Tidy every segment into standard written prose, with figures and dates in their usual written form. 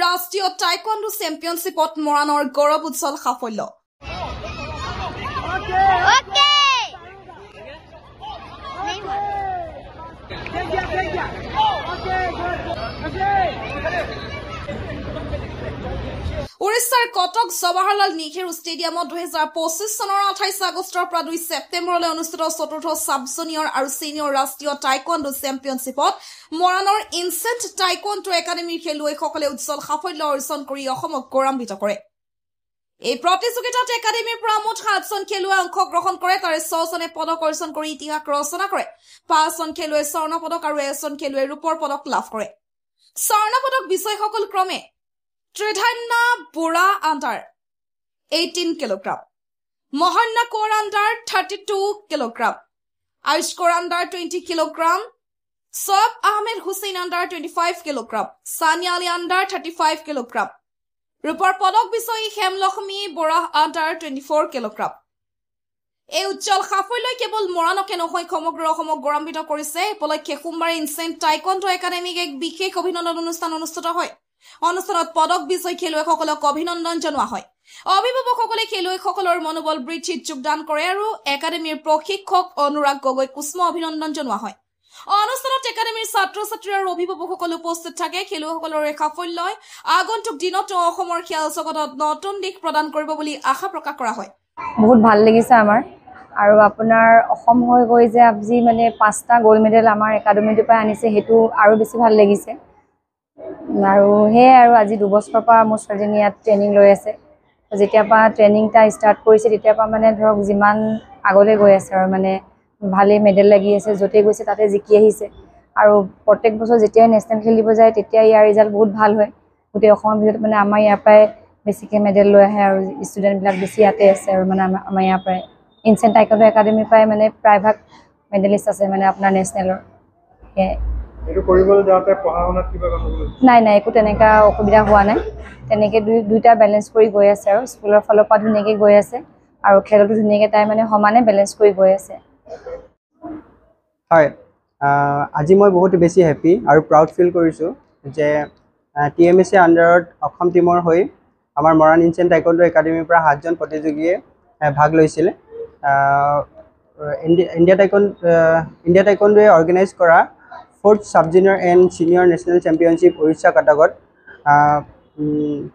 ৰাষ্ট্ৰীয় টাইকোৱাণ্ডো চেম্পিয়নশ্বিপত মৰাণৰ গৌৰৱ উজ্জ্বল সাফল্য। উৰিষ্যাৰ কটক জৱাহৰলাল নেহৰু ষ্টেডিয়ামত 2025 চনৰ 28 আগষ্টৰ পৰা 2 ছেপ্টেম্বৰলৈ অনুষ্ঠিত চতুৰ্থ সাব জুনিয়ৰ আৰু ছিনিয়ৰ ৰাষ্ট্ৰীয় টাইকোৱাণ্ডো চেম্পিয়নশ্বিপত মৰাণৰ ইনচেণ্ট টাইকোৱাণ্ডো একাডেমীৰ খেলুৱৈসকলে উজ্জ্বল সাফল্য অৰ্জন কৰি অসমক গৌৰৱান্বিত কৰে। এই প্ৰতিযোগিতাত একাডেমীৰ পৰা মুঠ 7জন খেলুৱৈ অংশগ্ৰহণ কৰে। তাৰে 6জনে পদক অৰ্জন কৰি ইতিহাস ৰচনা কৰে। 5জন খেলুৱৈ স্বৰ্ণ পদক আৰু 1জন খেলুৱৈ ৰূপৰ পদক লাভ কৰে। স্বৰ্ণ পদক বিজয়ীসকল ক্ৰমে ত্ৰিধান্যা বুঢ়া আণ্ডাৰ 18 কিলোগ্ৰাম, মহন্না Konwar under 32 kilogram, Ayush Konwar under 20 kilogram, সব Ahmed Hussain under 25 kilogram, Sania Ali under 35 kilogram, ৰূপৰ পদক বিজয়ী হেমলক্ষ্মী বৰা আণ্ডাৰ 24 কিলোগ্ৰাম। এই উজ্জ্বল সাফল্যই কেৱল মৰাণকে নহয় সমগ্ৰ অসমক গৌৰৱান্বিত কৰিছে। উপলক্ষে সোমবাৰে ইনচেণ্ট টাইকোৱাণ্ডো একাডেমীক এক বিশেষ অভিনন্দন অনুষ্ঠান অনুষ্ঠিত হয়। অনুষ্ঠানত পদক বিজয়ী খেলুৱৈসকলক অভিনন্দন জনোৱা হয়। অভিভাৱকসকলে খেলুৱৈসকলৰ মনোবল বৃদ্ধিত যোগদান কৰে আৰু একাডেমীৰ প্ৰশিক্ষক অনুৰাগ গগৈক উষ্ম অভিনন্দন জনোৱা হয়। অনুষ্ঠানত একাডেমীৰ ছাত্ৰ ছাত্ৰী আৰু অভিভাৱকসকল উপস্থিত থাকে। খেলুৱৈসকলৰ এই সাফল্যই আগন্তুক দিনত অসমৰ খেল জগতত নতুন দিশ প্ৰদান কৰিব বুলি আশা প্ৰকাশ কৰা হয়। বহুত ভাল লাগিছে আমাৰ আৰু আপোনাৰ অসম হৈ গৈ যে আজি মানে 5টা গোল্ড মেডেল আমাৰ একাডেমীটোৰ পৰা আনিছে সেইটো আৰু বেছি ভাল লাগিছে। আৰু সেয়াই আৰু আজি 2 বছৰৰ পৰা মোৰ ছোৱালীজনী ইয়াত ট্ৰেইনিং লৈ আছে। যেতিয়াৰ পৰা ট্ৰেইনিংটা ষ্টাৰ্ট কৰিছে তেতিয়াৰ পৰা মানে ধৰক যিমান আগলৈ গৈ আছে আৰু মানে ভালেই মেডেল লাগি আছে। য'তেই গৈছে তাতে জিকি আহিছে আৰু প্ৰত্যেক বছৰ যেতিয়াই নেশ্যনেল খেলিব যায় তেতিয়া ইয়াৰ ৰিজাল্ট বহুত ভাল হয়। গোটেই অসমৰ ভিতৰত মানে আমাৰ ইয়াৰ পৰাই বেছিকৈ মেডেল লৈ আহে আৰু ষ্টুডেণ্টবিলাক বেছি ইয়াতে আছে আৰু মানে আমাৰ ইয়াৰ পৰাই ইনচেণ্ট টাইকোৱাণ্ডো একাডেমীৰ পৰাই মানে প্ৰায়ভাগ মেডেলিষ্ট আছে মানে আপোনাৰ নেশ্যনেলৰ। সেয়াই নাই একো তেনেকুৱা অসুবিধা হোৱা নাই। তেনেকৈ দুইটা বেলেঞ্চ কৰি গৈ আছে আৰু স্কুলৰ ফালৰ পৰা ধুনীয়াকৈ গৈ আছে আৰু খেলতো ধুনীয়াকৈ তাই মানে সমানে বেলেঞ্চ কৰি গৈ আছে। হয়, আজি মই বহুত বেছি হেপী আৰু প্ৰাউড ফিল কৰিছোঁ যে TMSC আণ্ডাৰত অসম টীমৰ হৈ আমাৰ মৰাণ ইনচেণ্ট টাইকোৱাণ্ডো একাডেমীৰ পৰা 7জন প্ৰতিযোগীয়ে ভাগ লৈছিলে। ইণ্ডিয়া টাইকোৱাণ্ডোৱে অৰ্গেনাইজ কৰা 4th sub junior and senior national championship Orissa কটকত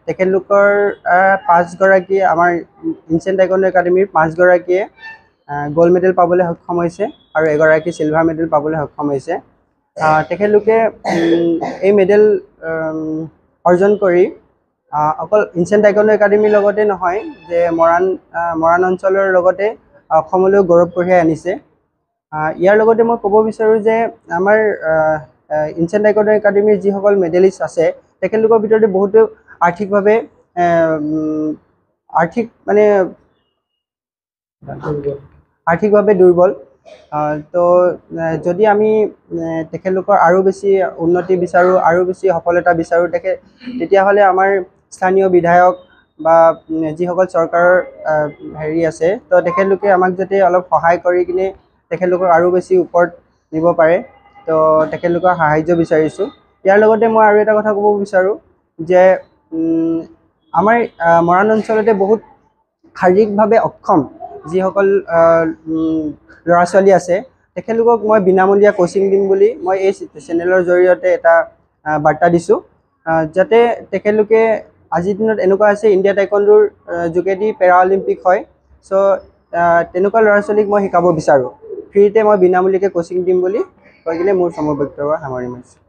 তেখেতলোকৰ 5গৰাকী আমাৰ ইনচেণ্ট টাইকোৱাণ্ডো একাডেমীৰ 5গৰাকীয়ে গোল্ড মেডেল পাবলৈ সক্ষম হৈছে আৰু এগৰাকী চিলভাৰ মেডেল পাবলৈ সক্ষম হৈছে। তেখেতলোকে এই মেডেল অৰ্জন কৰি অকল ইনচেণ্ট টাইকোৱাণ্ডো একাডেমীৰ লগতে নহয় যে মৰাণ অঞ্চলৰ লগতে অসমলৈও গৌৰৱ কঢ়িয়াই আনিছে। ইয়াৰ লগতে মই ক'ব বিচাৰোঁ যে আমাৰ ইনচেণ্ট টাইকোৱাণ্ডো একাডেমীৰ যিসকল মেডেলিষ্ট আছে তেখেতলোকৰ ভিতৰতে বহুতো আৰ্থিকভাৱে দুৰ্বল। তো যদি আমি তেখেতলোকৰ আৰু বেছি উন্নতি বিচাৰোঁ আৰু বেছি সফলতা বিচাৰোঁ তেতিয়াহ'লে আমাৰ স্থানীয় বিধায়ক বা যিসকল চৰকাৰৰ হেৰি আছে তো তেখেতলোকে আমাক যাতে অলপ সহায় কৰি কিনে তেখেতলোকক আৰু বেছি ওপৰত নিব পাৰে তো তেখেতলোকৰ সাহায্য বিচাৰিছোঁ। ইয়াৰ লগতে মই আৰু এটা কথা ক'ব বিচাৰোঁ যে আমাৰ মৰাণ অঞ্চলতে বহুত শাৰীৰিকভাৱে অক্ষম যিসকল ল'ৰা ছোৱালী আছে তেখেতলোকক মই বিনামূলীয়া কোচিং দিম বুলি মই এই চেনেলৰ জৰিয়তে এটা বাৰ্তা দিছোঁ যাতে তেখেতলোকে আজিৰ দিনত এনেকুৱা আছে ইণ্ডিয়া টাইকোৱাণ্ডোৰ যোগেদি পেৰা অলিম্পিক হয়। চ' তেনেকুৱা ল'ৰা ছোৱালীক মই শিকাব বিচাৰোঁ। ফ্ৰীতে মই বিনামূলীয়াকৈ কোচিং দিম বুলি কৈ কিনে মোৰ সমগ্ৰ বক্তব্য সামৰণি মাৰিছোঁ।